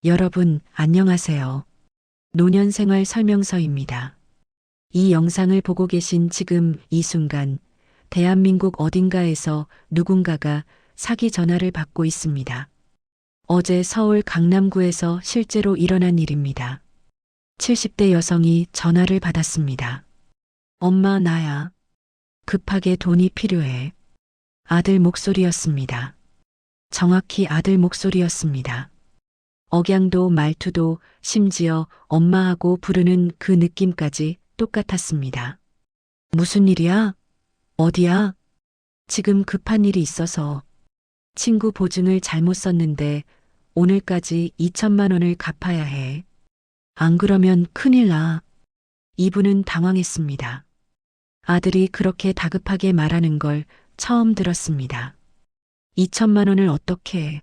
여러분, 안녕하세요. 노년생활 설명서입니다. 이 영상을 보고 계신 지금 이 순간, 대한민국 어딘가에서 누군가가 사기 전화를 받고 있습니다. 어제 서울 강남구에서 실제로 일어난 일입니다. 70대 여성이 전화를 받았습니다. 엄마, 나야. 급하게 돈이 필요해. 아들 목소리였습니다. 정확히 아들 목소리였습니다. 억양도 말투도 심지어 엄마하고 부르는 그 느낌까지 똑같았습니다. 무슨 일이야? 어디야? 지금 급한 일이 있어서. 친구 보증을 잘못 썼는데 오늘까지 2천만 원을 갚아야 해. 안 그러면 큰일 나. 이분은 당황했습니다. 아들이 그렇게 다급하게 말하는 걸 처음 들었습니다. 2천만 원을 어떻게 해?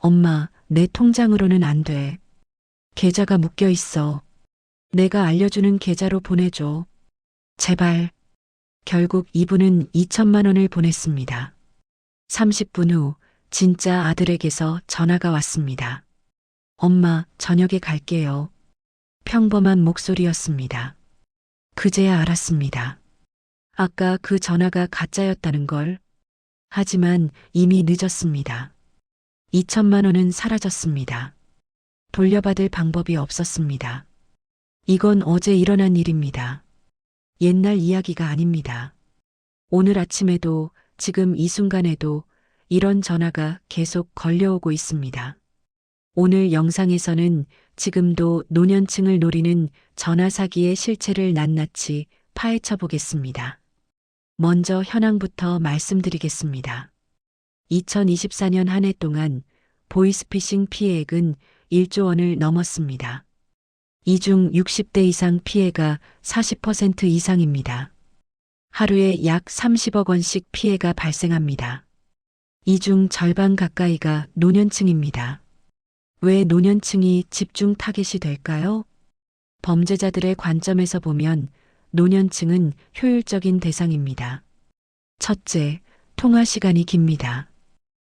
엄마, 내 통장으로는 안 돼. 계좌가 묶여 있어. 내가 알려주는 계좌로 보내줘. 제발. 결국 이분은 2천만 원을 보냈습니다. 30분 후 진짜 아들에게서 전화가 왔습니다. 엄마, 저녁에 갈게요. 평범한 목소리였습니다. 그제야 알았습니다. 아까 그 전화가 가짜였다는 걸. 하지만 이미 늦었습니다. 2천만 원은 사라졌습니다. 돌려받을 방법이 없었습니다. 이건 어제 일어난 일입니다. 옛날 이야기가 아닙니다. 오늘 아침에도 지금 이 순간에도 이런 전화가 계속 걸려오고 있습니다. 오늘 영상에서는 지금도 노년층을 노리는 전화 사기의 실체를 낱낱이 파헤쳐 보겠습니다. 먼저 현황부터 말씀드리겠습니다. 2024년 한 해 동안 보이스피싱 피해액은 1조 원을 넘었습니다. 이 중 60대 이상 피해가 40% 이상입니다. 하루에 약 30억 원씩 피해가 발생합니다. 이 중 절반 가까이가 노년층입니다. 왜 노년층이 집중 타겟이 될까요? 범죄자들의 관점에서 보면 노년층은 효율적인 대상입니다. 첫째, 통화 시간이 깁니다.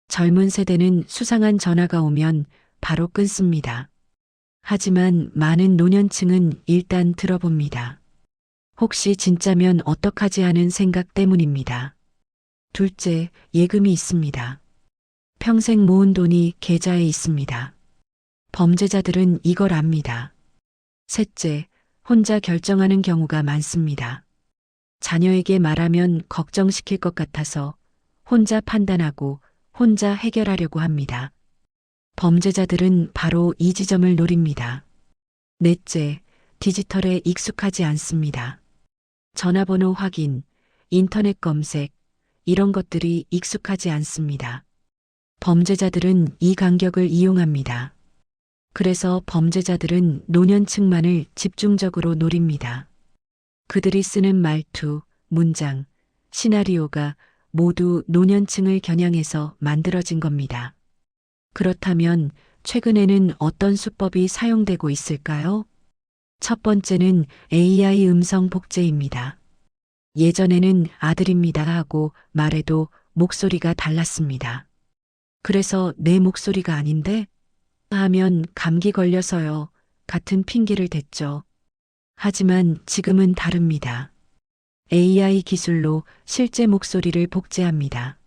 젊은 세대는 수상한 전화가 오면 바로 끊습니다. 하지만 많은 노년층은 일단 들어봅니다. 혹시 진짜면 어떡하지 하는 생각 때문입니다. 둘째, 예금이 있습니다. 평생 모은 돈이 계좌에 있습니다. 범죄자들은 이걸 압니다. 셋째, 혼자 결정하는 경우가 많습니다. 자녀에게 말하면 걱정시킬 것 같아서 혼자 판단하고 혼자 해결하려고 합니다. 범죄자들은 바로 이 지점을 노립니다. 넷째, 디지털에 익숙하지 않습니다. 전화번호 확인, 인터넷 검색, 이런 것들이 익숙하지 않습니다. 범죄자들은 이 간격을 이용합니다. 그래서 범죄자들은 노년층만을 집중적으로 노립니다. 그들이 쓰는 말투, 문장, 시나리오가 모두 노년층을 겨냥해서 만들어진 겁니다. 그렇다면 최근에는 어떤 수법이 사용되고 있을까요? 첫 번째는 AI 음성 복제입니다. 예전에는 아들입니다 하고 말해도 목소리가 달랐습니다. 그래서 내 목소리가 아닌데? 하면 감기 걸려서요. 같은 핑계를 댔죠. 하지만 지금은 다릅니다. AI 기술로 실제 목소리를 복제합니다.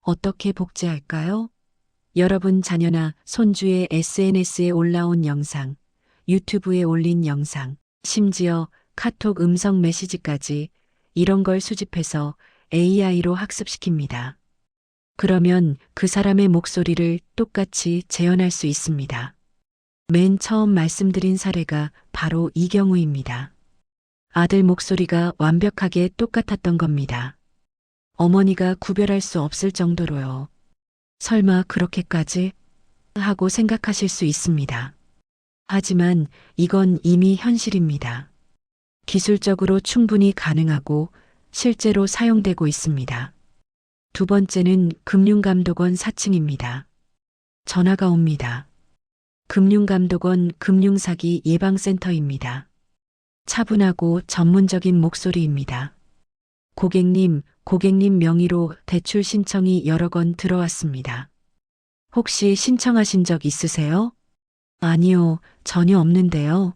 어떻게 복제할까요? 여러분 자녀나 손주의 SNS에 올라온 영상, 유튜브에 올린 영상, 심지어 카톡 음성 메시지까지 이런 걸 수집해서 AI로 학습시킵니다. 그러면 그 사람의 목소리를 똑같이 재현할 수 있습니다. 맨 처음 말씀드린 사례가 바로 이 경우입니다. 아들 목소리가 완벽하게 똑같았던 겁니다. 어머니가 구별할 수 없을 정도로요. 설마 그렇게까지? 하고 생각하실 수 있습니다. 하지만 이건 이미 현실입니다. 기술적으로 충분히 가능하고 실제로 사용되고 있습니다. 두 번째는 금융감독원 사칭입니다. 전화가 옵니다. 금융감독원 금융사기 예방센터입니다. 차분하고 전문적인 목소리입니다. 고객님 명의로 대출 신청이 여러 건 들어왔습니다. 혹시 신청하신 적 있으세요? 아니요, 전혀 없는데요.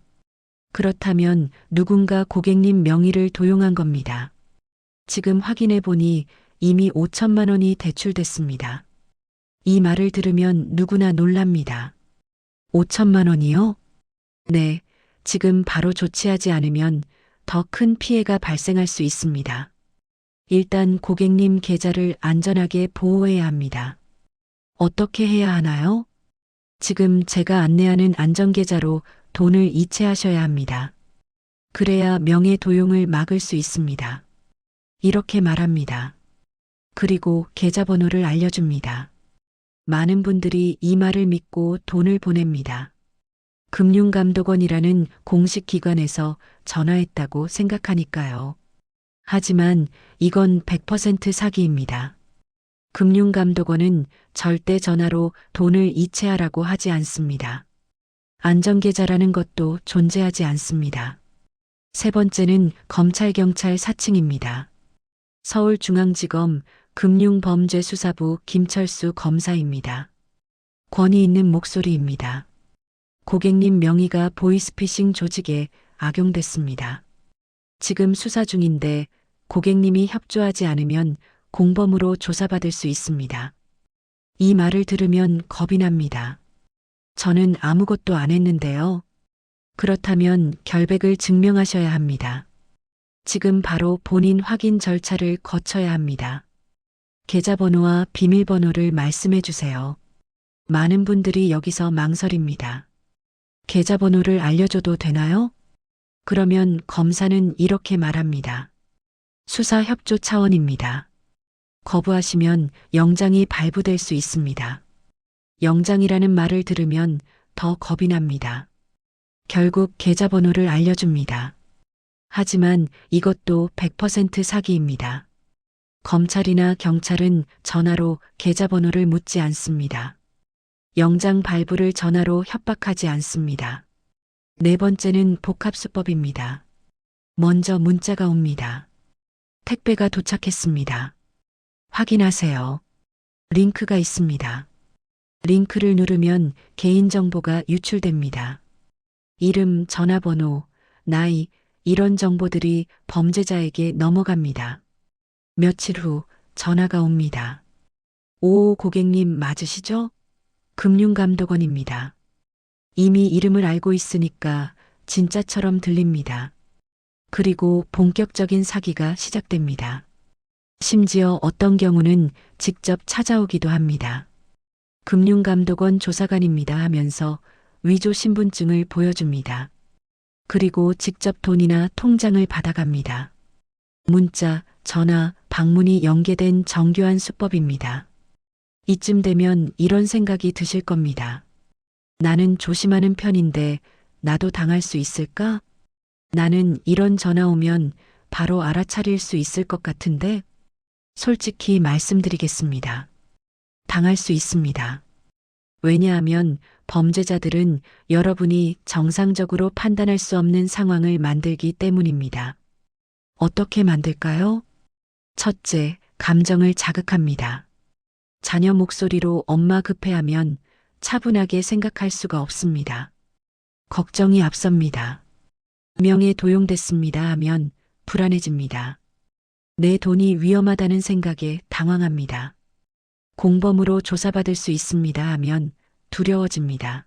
그렇다면 누군가 고객님 명의를 도용한 겁니다. 지금 확인해 보니 이미 5천만 원이 대출됐습니다. 이 말을 들으면 누구나 놀랍니다. 5천만 원이요? 네, 지금 바로 조치하지 않으면 더 큰 피해가 발생할 수 있습니다. 일단 고객님 계좌를 안전하게 보호해야 합니다. 어떻게 해야 하나요? 지금 제가 안내하는 안전계좌로 돈을 이체하셔야 합니다. 그래야 명예 도용을 막을 수 있습니다. 이렇게 말합니다. 그리고 계좌번호를 알려줍니다. 많은 분들이 이 말을 믿고 돈을 보냅니다. 금융감독원이라는 공식 기관에서 전화했다고 생각하니까요. 하지만 이건 100% 사기입니다. 금융감독원은 절대 전화로 돈을 이체하라고 하지 않습니다. 안전계좌라는 것도 존재하지 않습니다. 세 번째는 검찰 경찰 사칭입니다. 서울중앙지검 금융범죄수사부 김철수 검사입니다. 권위 있는 목소리입니다. 고객님 명의가 보이스피싱 조직에 악용됐습니다. 지금 수사 중인데 고객님이 협조하지 않으면 공범으로 조사받을 수 있습니다. 이 말을 들으면 겁이 납니다. 저는 아무것도 안 했는데요. 그렇다면 결백을 증명하셔야 합니다. 지금 바로 본인 확인 절차를 거쳐야 합니다. 계좌번호와 비밀번호를 말씀해 주세요. 많은 분들이 여기서 망설입니다. 계좌번호를 알려줘도 되나요? 그러면 검사는 이렇게 말합니다. 수사 협조 차원입니다. 거부하시면 영장이 발부될 수 있습니다. 영장이라는 말을 들으면 더 겁이 납니다. 결국 계좌번호를 알려줍니다. 하지만 이것도 100% 사기입니다. 검찰이나 경찰은 전화로 계좌번호를 묻지 않습니다. 영장 발부를 전화로 협박하지 않습니다. 네 번째는 복합수법입니다. 먼저 문자가 옵니다. 택배가 도착했습니다. 확인하세요. 링크가 있습니다. 링크를 누르면 개인정보가 유출됩니다. 이름, 전화번호, 나이, 이런 정보들이 범죄자에게 넘어갑니다. 며칠 후 전화가 옵니다. 오, 고객님 맞으시죠? 금융감독원입니다. 이미 이름을 알고 있으니까 진짜처럼 들립니다. 그리고 본격적인 사기가 시작됩니다. 심지어 어떤 경우는 직접 찾아오기도 합니다. 금융감독원 조사관입니다 하면서 위조 신분증을 보여줍니다. 그리고 직접 돈이나 통장을 받아갑니다. 문자, 전화, 방문이 연계된 정교한 수법입니다. 이쯤 되면 이런 생각이 드실 겁니다. 나는 조심하는 편인데 나도 당할 수 있을까? 나는 이런 전화 오면 바로 알아차릴 수 있을 것 같은데? 솔직히 말씀드리겠습니다. 당할 수 있습니다. 왜냐하면 범죄자들은 여러분이 정상적으로 판단할 수 없는 상황을 만들기 때문입니다. 어떻게 만들까요? 첫째, 감정을 자극합니다. 자녀 목소리로 엄마 급해하면 차분하게 생각할 수가 없습니다. 걱정이 앞섭니다. 명예 도용됐습니다 하면 불안해집니다. 내 돈이 위험하다는 생각에 당황합니다. 공범으로 조사받을 수 있습니다 하면 두려워집니다.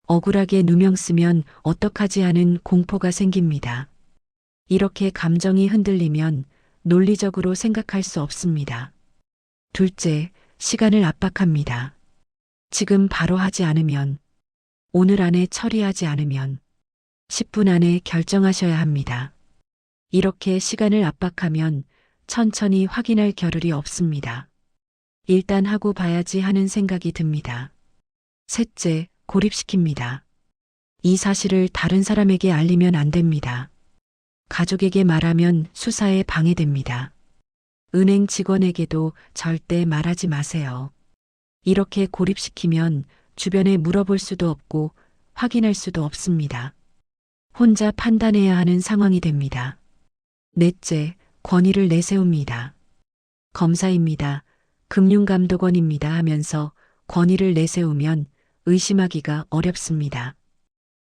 억울하게 누명 쓰면 어떡하지 하는 공포가 생깁니다. 이렇게 감정이 흔들리면 논리적으로 생각할 수 없습니다. 둘째, 시간을 압박합니다. 지금 바로 하지 않으면, 오늘 안에 처리하지 않으면 10분 안에 결정하셔야 합니다. 이렇게 시간을 압박하면 천천히 확인할 겨를이 없습니다. 일단 하고 봐야지 하는 생각이 듭니다. 셋째, 고립시킵니다. 이 사실을 다른 사람에게 알리면 안 됩니다. 가족에게 말하면 수사에 방해됩니다. 은행 직원에게도 절대 말하지 마세요. 이렇게 고립시키면 주변에 물어볼 수도 없고 확인할 수도 없습니다. 혼자 판단해야 하는 상황이 됩니다. 넷째, 권위를 내세웁니다. 검사입니다. 금융감독원입니다 하면서 권위를 내세우면 의심하기가 어렵습니다.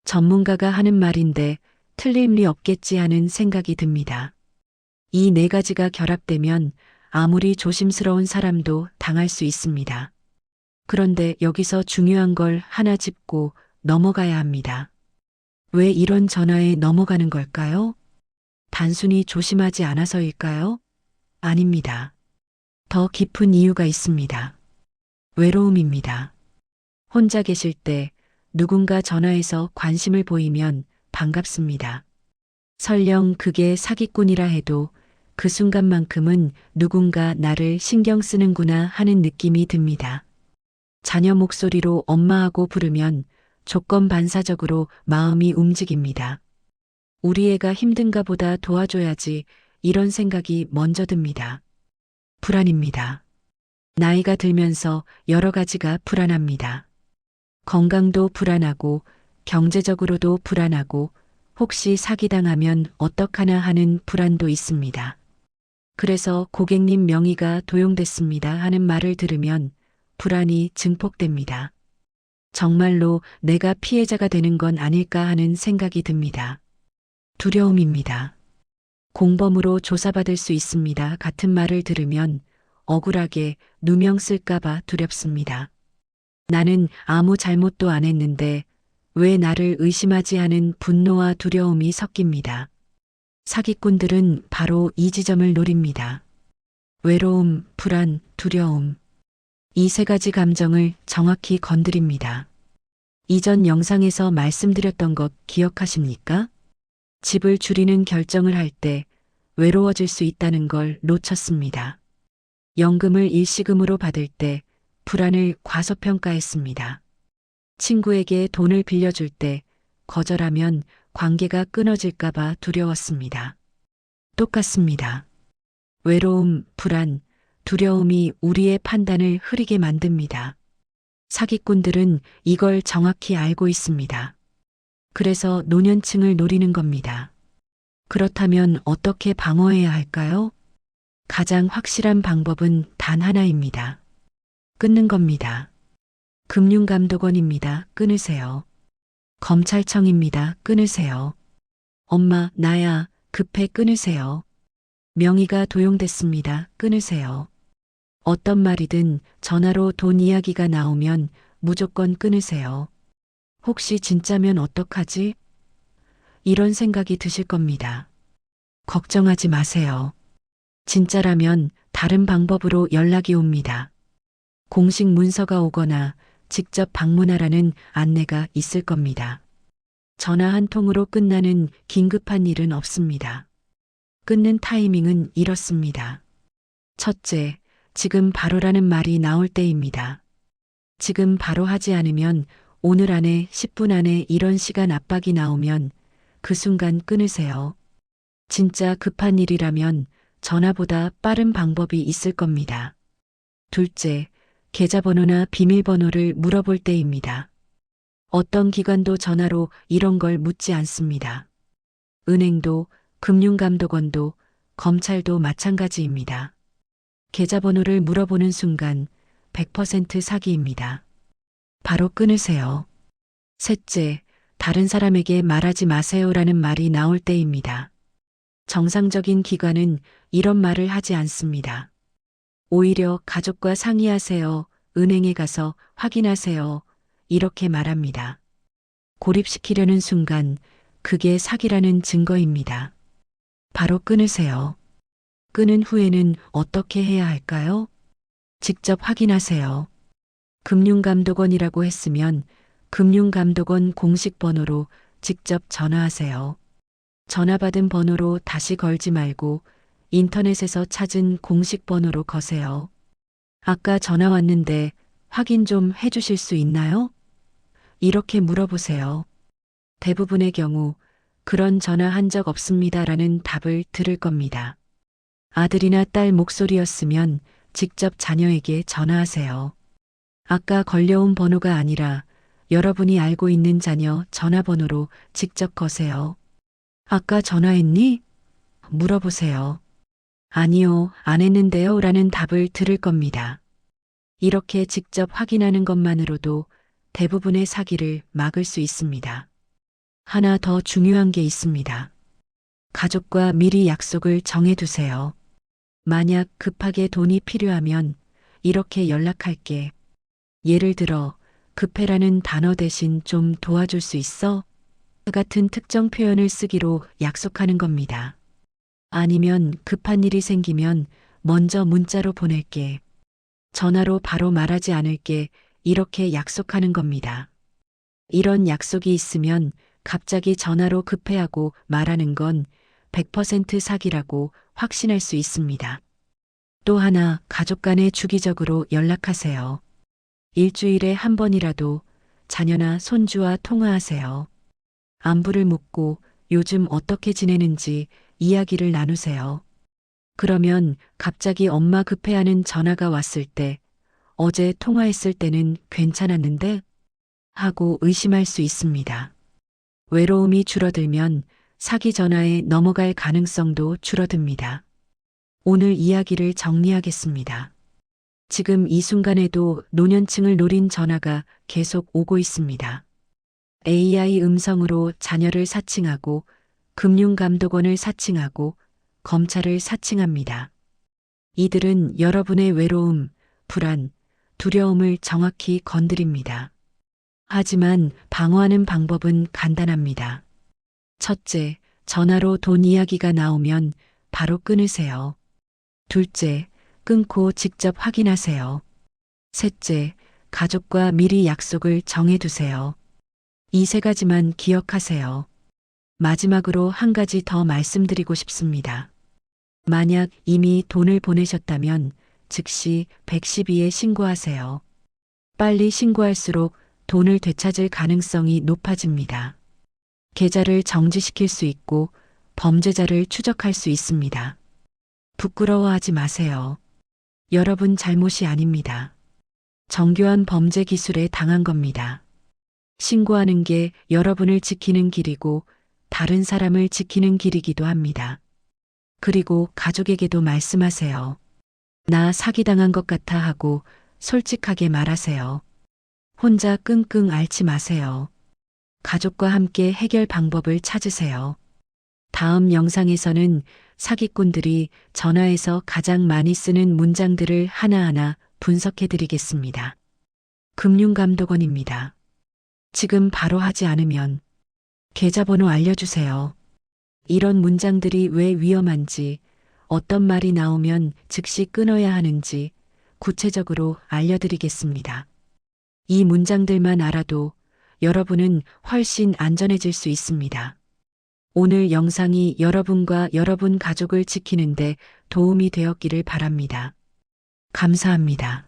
전문가가 하는 말인데 틀릴 리 없겠지 하는 생각이 듭니다. 이 네 가지가 결합되면 아무리 조심스러운 사람도 당할 수 있습니다. 그런데 여기서 중요한 걸 하나 짚고 넘어가야 합니다. 왜 이런 전화에 넘어가는 걸까요? 단순히 조심하지 않아서일까요? 아닙니다. 더 깊은 이유가 있습니다. 외로움입니다. 혼자 계실 때 누군가 전화해서 관심을 보이면 반갑습니다. 설령 그게 사기꾼이라 해도 그 순간만큼은 누군가 나를 신경 쓰는구나 하는 느낌이 듭니다. 자녀 목소리로 엄마하고 부르면 조건 반사적으로 마음이 움직입니다. 우리 애가 힘든가 보다 도와줘야지 이런 생각이 먼저 듭니다. 불안입니다. 나이가 들면서 여러 가지가 불안합니다. 건강도 불안하고 경제적으로도 불안하고 혹시 사기당하면 어떡하나 하는 불안도 있습니다. 그래서 고객님 명의가 도용됐습니다 하는 말을 들으면 불안이 증폭됩니다. 정말로 내가 피해자가 되는 건 아닐까 하는 생각이 듭니다. 두려움입니다. 공범으로 조사받을 수 있습니다 같은 말을 들으면 억울하게 누명 쓸까봐 두렵습니다. 나는 아무 잘못도 안 했는데 왜 나를 의심하지 하는 분노와 두려움이 섞입니다. 사기꾼들은 바로 이 지점을 노립니다. 외로움, 불안, 두려움. 이 세 가지 감정을 정확히 건드립니다. 이전 영상에서 말씀드렸던 것 기억하십니까? 집을 줄이는 결정을 할 때 외로워질 수 있다는 걸 놓쳤습니다. 연금을 일시금으로 받을 때 불안을 과소평가했습니다. 친구에게 돈을 빌려줄 때 거절하면 관계가 끊어질까봐 두려웠습니다. 똑같습니다. 외로움, 불안, 두려움이 우리의 판단을 흐리게 만듭니다. 사기꾼들은 이걸 정확히 알고 있습니다. 그래서 노년층을 노리는 겁니다. 그렇다면 어떻게 방어해야 할까요? 가장 확실한 방법은 단 하나입니다. 끊는 겁니다. 금융감독원입니다. 끊으세요. 검찰청입니다. 끊으세요. 엄마, 나야, 급해 끊으세요. 명의가 도용됐습니다. 끊으세요. 어떤 말이든 전화로 돈 이야기가 나오면 무조건 끊으세요. 혹시 진짜면 어떡하지? 이런 생각이 드실 겁니다. 걱정하지 마세요. 진짜라면 다른 방법으로 연락이 옵니다. 공식 문서가 오거나 직접 방문하라는 안내가 있을 겁니다. 전화 한 통으로 끝나는 긴급한 일은 없습니다. 끊는 타이밍은 이렇습니다. 첫째, 지금 바로라는 말이 나올 때입니다. 지금 바로 하지 않으면 오늘 안에 10분 안에 이런 시간 압박이 나오면 그 순간 끊으세요. 진짜 급한 일이라면 전화보다 빠른 방법이 있을 겁니다. 둘째, 계좌번호나 비밀번호를 물어볼 때입니다. 어떤 기관도 전화로 이런 걸 묻지 않습니다. 은행도, 금융감독원도, 검찰도 마찬가지입니다. 계좌번호를 물어보는 순간 100% 사기입니다. 바로 끊으세요. 셋째, 다른 사람에게 말하지 마세요라는 말이 나올 때입니다. 정상적인 기관은 이런 말을 하지 않습니다. 오히려 가족과 상의하세요. 은행에 가서 확인하세요. 이렇게 말합니다. 고립시키려는 순간 그게 사기라는 증거입니다. 바로 끊으세요. 끊은 후에는 어떻게 해야 할까요? 직접 확인하세요. 금융감독원이라고 했으면 금융감독원 공식 번호로 직접 전화하세요. 전화 받은 번호로 다시 걸지 말고 인터넷에서 찾은 공식 번호로 거세요. 아까 전화 왔는데 확인 좀 해주실 수 있나요? 이렇게 물어보세요. 대부분의 경우 그런 전화 한 적 없습니다라는 답을 들을 겁니다. 아들이나 딸 목소리였으면 직접 자녀에게 전화하세요. 아까 걸려온 번호가 아니라 여러분이 알고 있는 자녀 전화번호로 직접 거세요. 아까 전화했니? 물어보세요. 아니요, 안 했는데요 라는 답을 들을 겁니다. 이렇게 직접 확인하는 것만으로도 대부분의 사기를 막을 수 있습니다. 하나 더 중요한 게 있습니다. 가족과 미리 약속을 정해두세요. 만약 급하게 돈이 필요하면 이렇게 연락할게. 예를 들어, 급해라는 단어 대신 좀 도와줄 수 있어? 같은 특정 표현을 쓰기로 약속하는 겁니다. 아니면 급한 일이 생기면 먼저 문자로 보낼게. 전화로 바로 말하지 않을게. 이렇게 약속하는 겁니다. 이런 약속이 있으면 갑자기 전화로 급해하고 말하는 건 100% 사기라고 확신할 수 있습니다. 또 하나, 가족 간에 주기적으로 연락하세요. 일주일에 한 번이라도 자녀나 손주와 통화하세요. 안부를 묻고 요즘 어떻게 지내는지 이야기를 나누세요. 그러면 갑자기 엄마 급해하는 전화가 왔을 때 어제 통화했을 때는 괜찮았는데? 하고 의심할 수 있습니다. 외로움이 줄어들면 사기 전화에 넘어갈 가능성도 줄어듭니다. 오늘 이야기를 정리하겠습니다. 지금 이 순간에도 노년층을 노린 전화가 계속 오고 있습니다. AI 음성으로 자녀를 사칭하고 금융감독원을 사칭하고 검찰을 사칭합니다. 이들은 여러분의 외로움, 불안, 두려움을 정확히 건드립니다. 하지만 방어하는 방법은 간단합니다. 첫째, 전화로 돈 이야기가 나오면 바로 끊으세요. 둘째, 끊고 직접 확인하세요. 셋째, 가족과 미리 약속을 정해두세요. 이 세 가지만 기억하세요. 마지막으로 한 가지 더 말씀드리고 싶습니다. 만약 이미 돈을 보내셨다면 즉시 112에 신고하세요. 빨리 신고할수록 돈을 되찾을 가능성이 높아집니다. 계좌를 정지시킬 수 있고 범죄자를 추적할 수 있습니다. 부끄러워하지 마세요. 여러분 잘못이 아닙니다. 정교한 범죄 기술에 당한 겁니다. 신고하는 게 여러분을 지키는 길이고 다른 사람을 지키는 길이기도 합니다. 그리고 가족에게도 말씀하세요. 나 사기당한 것 같아 하고 솔직하게 말하세요. 혼자 끙끙 앓지 마세요. 가족과 함께 해결 방법을 찾으세요. 다음 영상에서는 사기꾼들이 전화에서 가장 많이 쓰는 문장들을 하나하나 분석해 드리겠습니다. 금융감독원입니다. 지금 바로 하지 않으면 계좌번호 알려주세요. 이런 문장들이 왜 위험한지, 어떤 말이 나오면 즉시 끊어야 하는지 구체적으로 알려드리겠습니다. 이 문장들만 알아도 여러분은 훨씬 안전해질 수 있습니다. 오늘 영상이 여러분과 여러분 가족을 지키는데 도움이 되었기를 바랍니다. 감사합니다.